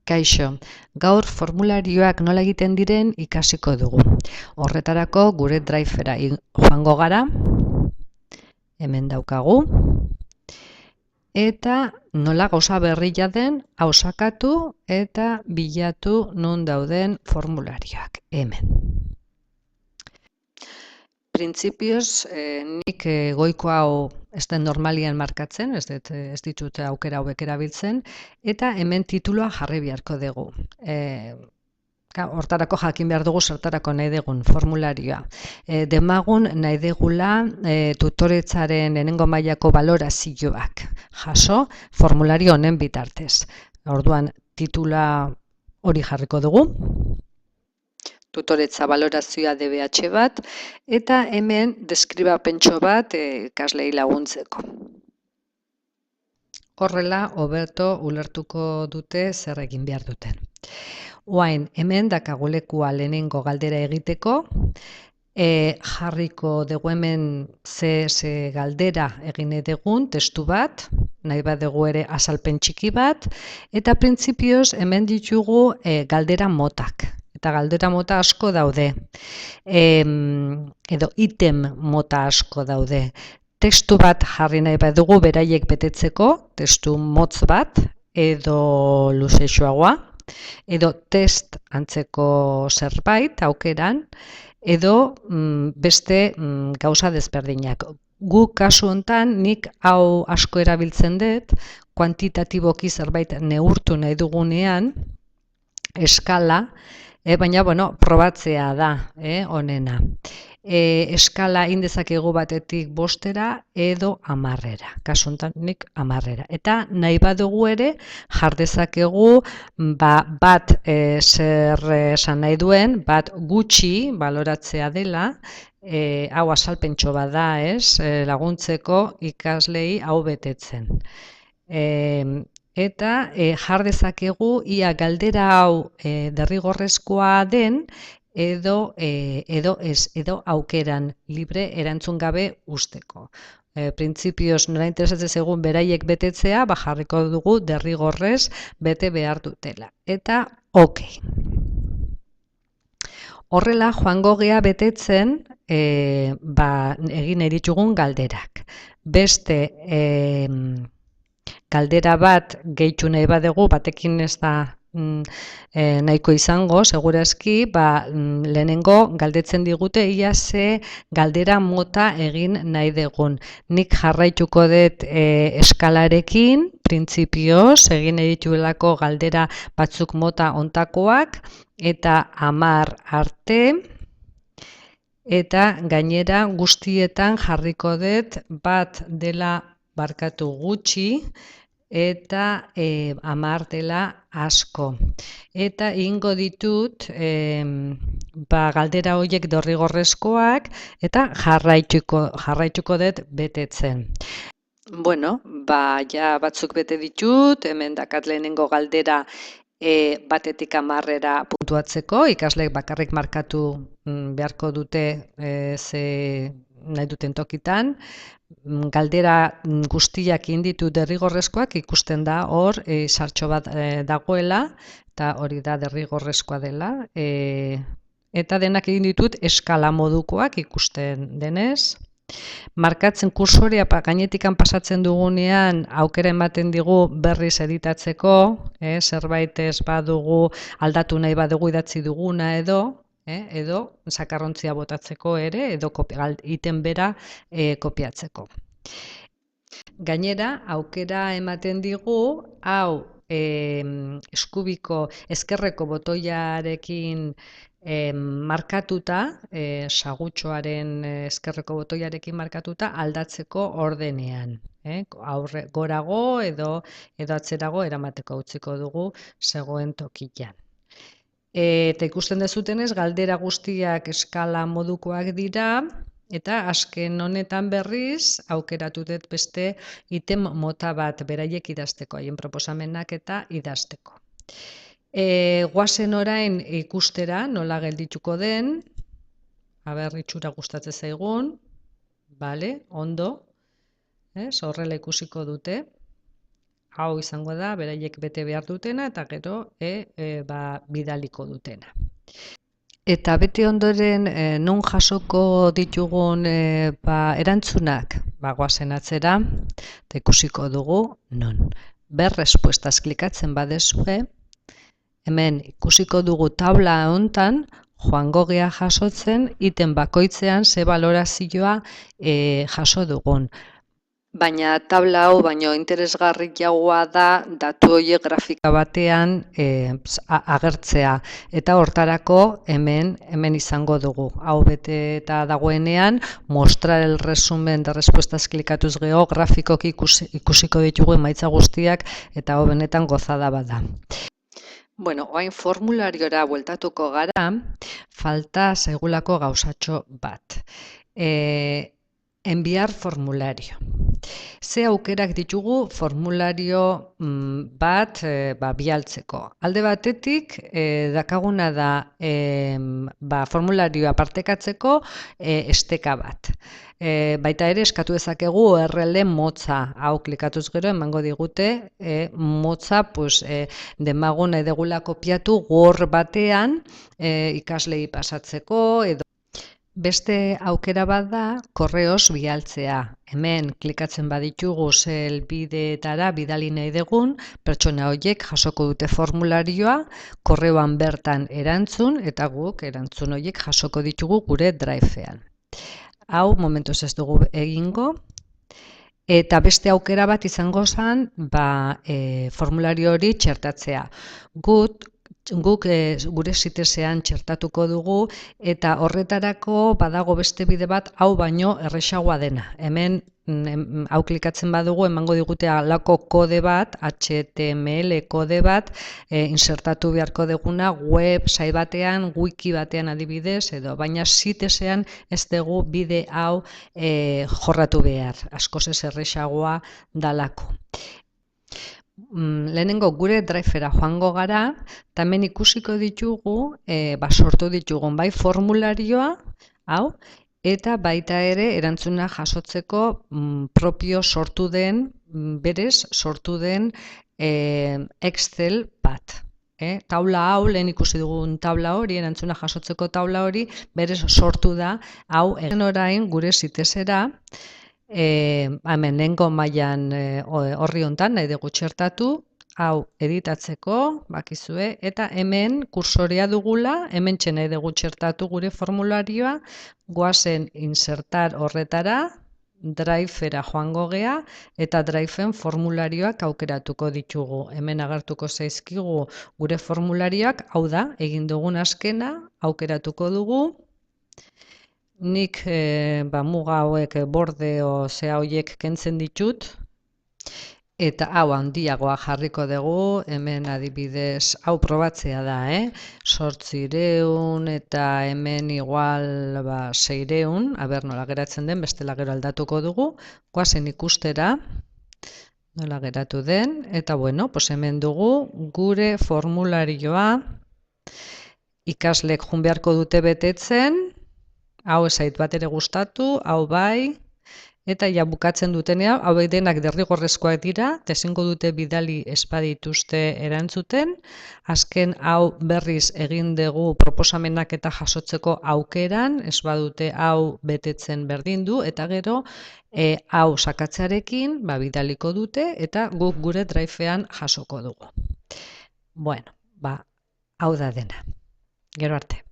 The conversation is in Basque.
Kaixo, gaur formularioak nola egiten diren ikasiko dugu. Horretarako gure drivera joango gara, hemen daukagu, eta nola gauza berria den ausakatu eta bilatu non dauden formularioak, hemen. Printzipioz, nik goiko hau ez den normalian markatzen, ez ditut aukera hauek erabiltzen, eta hemen tituloa jarri beharko dugu. Hortarako jakin behar dugu zertarako nahi dugun formularioa. Demagun nahi dugula tutoretzaren lehenengo mailako balorazioak jaso formulario honen bitartez. Orduan titula hori jarriko dugu. Tutoretza balorazioa DBH bat, eta hemen deskribapentxo bat ikaslei laguntzeko. Horrela, hobeto ulertuko dute zer egin behar duten. Oain, hemen dakagulekua lehenengo galdera egiteko, jarriko dugu hemen ze galdera egin edegun, testu bat, nahi bat dugu ere azalpen txiki bat, eta printzipioz hemen ditugu galdera motak. Eta galdera mota asko daude, edo item mota asko daude. Testu bat jarri nahi bat dugu beraiek betetzeko, testu motz bat, edo luzexoagoa, edo test antzeko zerbait aukeran, edo beste gauza desberdinak. Guk kasu hontan nik hau asko erabiltzen dut, kuantitatiboki zerbait neurtu nahi dugunean, eskala, baina, probatzea da, honena. Eskala indezakegu batetik 5era edo 10era. Kasu honetan nik 10era. Eta nahi badugu ere jardezakegu bat zer esan nahi duen, bat gutxi baloratzea dela, hau azalpentxo bat da, laguntzeko ikaslei hau betetzen. Eta jar dezakegu ia galdera hau derrigorrezkoa den edo ez, edo aukeran libre erantzun gabe usteko. Printzipioz nola interesatzen zegoen beraiek betetzea, jarriko dugu derrigorrez bete behar dutela. Eta ok. Horrela joango gea betetzen egin editugun galderak. Beste galdera bat gehitu nahi badugu, batekin ez da nahiko izango, segurazki, lehenengo galdetzen digute ia ze galdera mota egin nahi dugun. Nik jarraituko dut eskalarekin, printzipioz, egin edituelako galdera batzuk mota ontakoak, eta 10 arte, eta gainera guztietan jarriko dut bat dela barkatu gutxi, eta 10 dela asko. Eta ingo ditut galdera horiek derrigorrezkoak eta jarraituko dut betetzen. Ja batzuk bete ditut, hemen dakat lehenengo galdera batetik 10era puntuatzeko, ikasleek bakarrik markatu beharko dute ze nahi duten tokitan. Galdera guztiak inditu derrigorrezkoak ikusten da hor sartxo bat dagoela, eta hori da derrigorrezkoa dela, eta denak egin ditut eskala modukoak ikusten denez. Markatzen kursorea gainetikan pasatzen dugunean aukera ematen digu berriz editatzeko, zerbait ez badugu aldatu nahi badugu idatzi duguna edo sakarrontzia botatzeko ere, edo item bera kopiatzeko. Gainera, aukera ematen digu, hau eskubiko ezkerreko botoiarekin markatuta, sagutxoaren ezkerreko botoiarekin markatuta aldatzeko ordenean. Gorago edo atzerago eramateko utziko dugu zegoen tokian. Eta ikusten dezutenez, galdera guztiak eskala modukoak dira, eta azken honetan berriz, aukeratu dut beste item mota bat beraiek idazteko, haien proposamenak eta idazteko. Goazen orain ikustera nola geldituko den, itxura gustatzen zaigun, ondo, horrela ikusiko dute. Hau izango da, beraiek bete behar dutena, eta gero bidaliko dutena. Eta bete ondoren, non jasoko ditugun erantzunak, goazen atzera, eta ikusiko dugu, non. Ber respuestas klikatzen badezue, hemen ikusiko dugu tabla hontan, joango gea jasotzen, iten bakoitzean ze balorazioa jaso dugun. Baina tabla hau baino interesgarriagoa da datu horiek grafika batean agertzea. Eta hortarako hemen izango dugu. Hau bete eta dagoenean, mostrar el resumen de respuestas klikatuz gero, grafikoki ikusiko ditugu emaitza guztiak, eta hau benetan gozada bada. Bueno, orain formulariora bueltatuko gara, falta zaigulako gauzatxo bat. Enviar formulario. Ze aukerak ditugu formulario bat bialtzeko. Alde batetik, dakaguna da formularioa partekatzeko esteka bat. Baita ere eskatu dezakegu URL motza. Hau klikatuz gero emango digute motza demagun nahi degula kopiatu Word batean ikaslei pasatzeko edo. Beste aukera bat da korreos bialtzea. Hemen klikatzen baditugu ze helbideetara bidali nahi dugun, pertsona horiek jasoko dute formularioa, korreoan bertan erantzun, eta guk erantzun horiek jasoko ditugu gure drivean. Hau momentuz ez dugu egingo. Eta beste aukera bat izango zen, formulario hori txertatzea. Guk gure sitesean txertatuko dugu, eta horretarako badago beste bide bat hau baino erresagoa dena. Hemen hau klikatzen badugu emango digute halako kode bat, HTML kode bat, insertatu beharko duguna website batean, wiki batean adibidez, baina sitesean ez dugu bide hau jorratu behar, askoz ez erresagoa dalako. Lehenengo gure drivera joango gara, eta hemen ikusiko ditugu, sortu ditugun bai formularioa, hau, eta baita ere erantzuna jasotzeko propio sortu den, berez sortu den Excel bat. Taula hau, lehen ikusi dugun taula hori, erantzuna jasotzeko taula hori, berez sortu da, hau egin orain gure sitesera, hemen lehengo mailan horri hontan nahi dugu txertatu, hau editatzeko, bakizue, eta hemen kursorea dugula, hemen nahi dugu txertatu gure formularioa, goazen insertar horretara, drivera joango gea, eta driveen formularioak aukeratuko ditugu. Hemen agertuko zaizkigu gure formularioak, hau da, egin dugun azkena, aukeratuko dugu. Nik muga hauek bordeo zea horiek kentzen ditut, eta hau handiagoa jarriko dugu, hemen adibidez, hau probatzea da, 800 eta hemen igual 600, aber nola geratzen den, bestela gero aldatuko dugu, goazen ikustera, nola geratu den, eta bueno, hemen dugu gure formularioa, ikaslek joan beharko dute betetzen, hau ez zait bat ere gustatu, hau bai, eta ja bukatzen dutenean, hau denak derrigorrezkoak dira, ezingo dute bidali ez badituzte erantzuten, azken hau berriz egin dugu proposamenak eta jasotzeko aukeran, ez badute hau betetzen berdin du, eta gero hau sakatzearekin bidaliko dute, eta guk gure drivean jasoko dugu. Bueno, hau da dena. Gero arte.